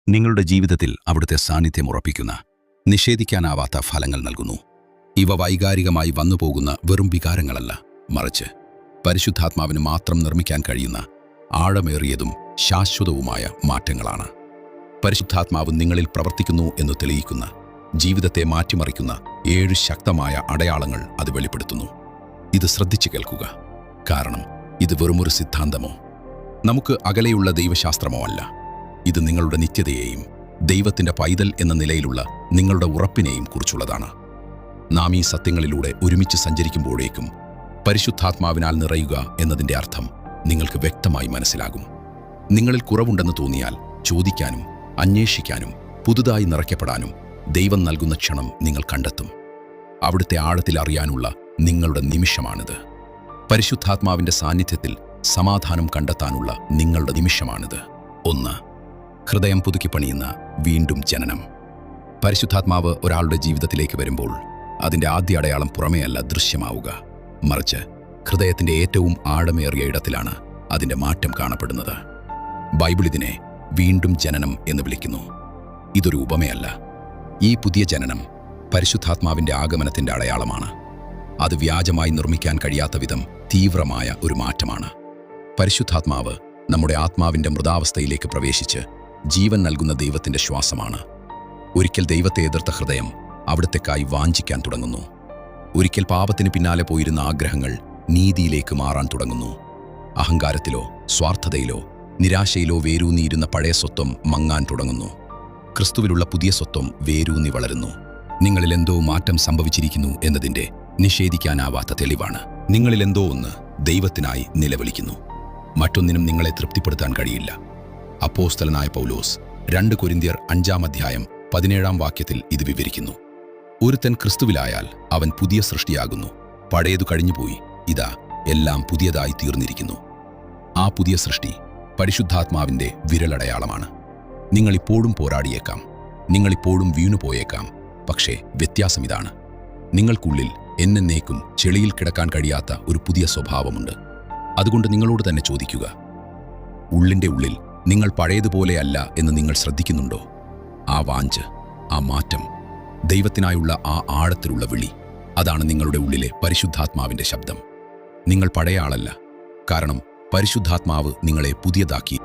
നിങ്ങളുടെ ജീവിതത്തിൽ അവിടുത്തെ സാന്നിധ്യം ഉറപ്പിക്കുന്ന, നിഷേധിക്കാനാവാത്ത ഫലങ്ങൾ നൽകുന്നു. ഇവ വൈകാരികമായി വന്നുപോകുന്ന വെറും വികാരങ്ങളല്ല, മറിച്ച് പരിശുദ്ധാത്മാവിന് മാത്രം നിർമ്മിക്കാൻ കഴിയുന്ന ആഴമേറിയതും ശാശ്വതവുമായ മാറ്റങ്ങളാണ്. പരിശുദ്ധാത്മാവ് നിങ്ങളിൽ പ്രവർത്തിക്കുന്നു എന്ന് തെളിയിക്കുന്ന, ജീവിതത്തെ മാറ്റിമറിക്കുന്ന 7 ശക്തമായ അടയാളങ്ങൾ അത് വെളിപ്പെടുത്തുന്നു. ഇത് ശ്രദ്ധിച്ചു കേൾക്കുക, കാരണം ഇത് വെറുമൊരു സിദ്ധാന്തമോ നമുക്ക് അകലെയുള്ള ദൈവശാസ്ത്രമോ അല്ല. ഇത് നിങ്ങളുടെ നിത്യതയെയും ദൈവത്തിൻ്റെ പൈതൽ എന്ന നിലയിലുള്ള നിങ്ങളുടെ ഉറപ്പിനെയും കുറിച്ചുള്ളതാണ്. നാം ഈ സത്യങ്ങളിലൂടെ ഒരുമിച്ച് സഞ്ചരിക്കുമ്പോഴേക്കും പരിശുദ്ധാത്മാവിനാൽ നിറയുക എന്നതിൻ്റെ അർത്ഥം നിങ്ങൾക്ക് വ്യക്തമായി മനസ്സിലാകും. നിങ്ങളിൽ കുറവുണ്ടെന്ന് തോന്നിയാൽ ചോദിക്കാനും അന്വേഷിക്കാനും പുതുതായി നിറയ്ക്കപ്പെടാനും ദൈവം നൽകുന്ന ക്ഷണം നിങ്ങൾ കണ്ടെത്തും. അവിടുത്തെ ആഴത്തിൽ അറിയാനുള്ള നിങ്ങളുടെ നിമിഷമാണിത്. പരിശുദ്ധാത്മാവിൻ്റെ സാന്നിധ്യത്തിൽ സമാധാനം കണ്ടെത്താനുള്ള നിങ്ങളുടെ നിമിഷമാണിത്. 1. ഹൃദയം പുതുക്കിപ്പണിയുന്ന വീണ്ടും ജനനം. പരിശുദ്ധാത്മാവ് ഒരാളുടെ ജീവിതത്തിലേക്ക് വരുമ്പോൾ അതിൻ്റെ ആദ്യ അടയാളം പുറമേയല്ല ദൃശ്യമാവുക, മറിച്ച് ഹൃദയത്തിൻ്റെ ഏറ്റവും ആഴമേറിയ ഇടത്തിലാണ് അതിൻ്റെ മാറ്റം കാണപ്പെടുന്നത്. ബൈബിൾ ഇതിനെ വീണ്ടും ജനനം എന്ന് വിളിക്കുന്നു. ഇതൊരു ഉപമയല്ല. ഈ പുതിയ ജനനം പരിശുദ്ധാത്മാവിൻ്റെ ആഗമനത്തിൻ്റെ അടയാളമാണ്. അത് വ്യാജമായി നിർമ്മിക്കാൻ കഴിയാത്ത വിധം തീവ്രമായ ഒരു മാറ്റമാണ്. പരിശുദ്ധാത്മാവ് നമ്മുടെ ആത്മാവിൻ്റെ മൃതാവസ്ഥയിലേക്ക് പ്രവേശിച്ച് ജീവൻ നൽകുന്ന ദൈവത്തിൻ്റെ ശ്വാസമാണ്. ഒരിക്കൽ ദൈവത്തെ എതിർത്ത ഹൃദയം അവിടത്തേക്കായി വാഞ്ചിക്കാൻ തുടങ്ങുന്നു. ഒരിക്കൽ പാപത്തിന് പിന്നാലെ പോയിരുന്ന ആഗ്രഹങ്ങൾ നീതിയിലേക്ക് മാറാൻ തുടങ്ങുന്നു. അഹങ്കാരത്തിലോ സ്വാർത്ഥതയിലോ നിരാശയിലോ വേരൂന്നിയിരുന്ന പഴയ സ്വത്വം മങ്ങാൻ തുടങ്ങുന്നു. ക്രിസ്തുവിലുള്ള പുതിയ സ്വത്വം വേരൂന്നി വളരുന്നു. നിങ്ങളിലെന്തോ മാറ്റം സംഭവിച്ചിരിക്കുന്നു എന്നതിൻ്റെ നിഷേധിക്കാനാവാത്ത തെളിവാണ്. നിങ്ങളിലെന്തോ ഒന്ന് ദൈവത്തിനായി നിലവിളിക്കുന്നു. മറ്റൊന്നിനും നിങ്ങളെ തൃപ്തിപ്പെടുത്താൻ കഴിയില്ല. അപ്പോസ്തലനായ പൗലോസ് 2 കൊരിന്ത്യർ 5:17 ഇത് വിവരിക്കുന്നു. ഒരുത്തൻ ക്രിസ്തുവിലായാൽ അവൻ പുതിയ സൃഷ്ടിയാകുന്നു. പഴയതു കഴിഞ്ഞുപോയി, ഇതാ എല്ലാം പുതിയതായി തീർന്നിരിക്കുന്നു. ആ പുതിയ സൃഷ്ടി പരിശുദ്ധാത്മാവിൻ്റെ വിരലടയാളമാണ്. നിങ്ങളിപ്പോഴും പോരാടിയേക്കാം, നിങ്ങളിപ്പോഴും വീണുപോയേക്കാം. പക്ഷേ വ്യത്യാസം ഇതാണ്: നിങ്ങൾക്കുള്ളിൽ എന്നേക്കും ചെളിയിൽ കിടക്കാൻ കഴിയാത്ത ഒരു പുതിയ സ്വഭാവമുണ്ട്. അതുകൊണ്ട് നിങ്ങളോട് തന്നെ ചോദിക്കുക, ഉള്ളിൻ്റെ ഉള്ളിൽ നിങ്ങൾ പഴയതുപോലെയല്ല എന്ന് നിങ്ങൾ ശ്രദ്ധിക്കുന്നുണ്ടോ? ആ വാഞ്ച്, ആ മാറ്റം, ദൈവത്തിനായുള്ള ആ ആഴത്തിലുള്ള വിളി, അതാണ് നിങ്ങളുടെ ഉള്ളിലെ പരിശുദ്ധാത്മാവിൻ്റെ ശബ്ദം. നിങ്ങൾ പഴയ ആളല്ല, കാരണം പരിശുദ്ധാത്മാവ് നിങ്ങളെ പുതിയതാക്കി.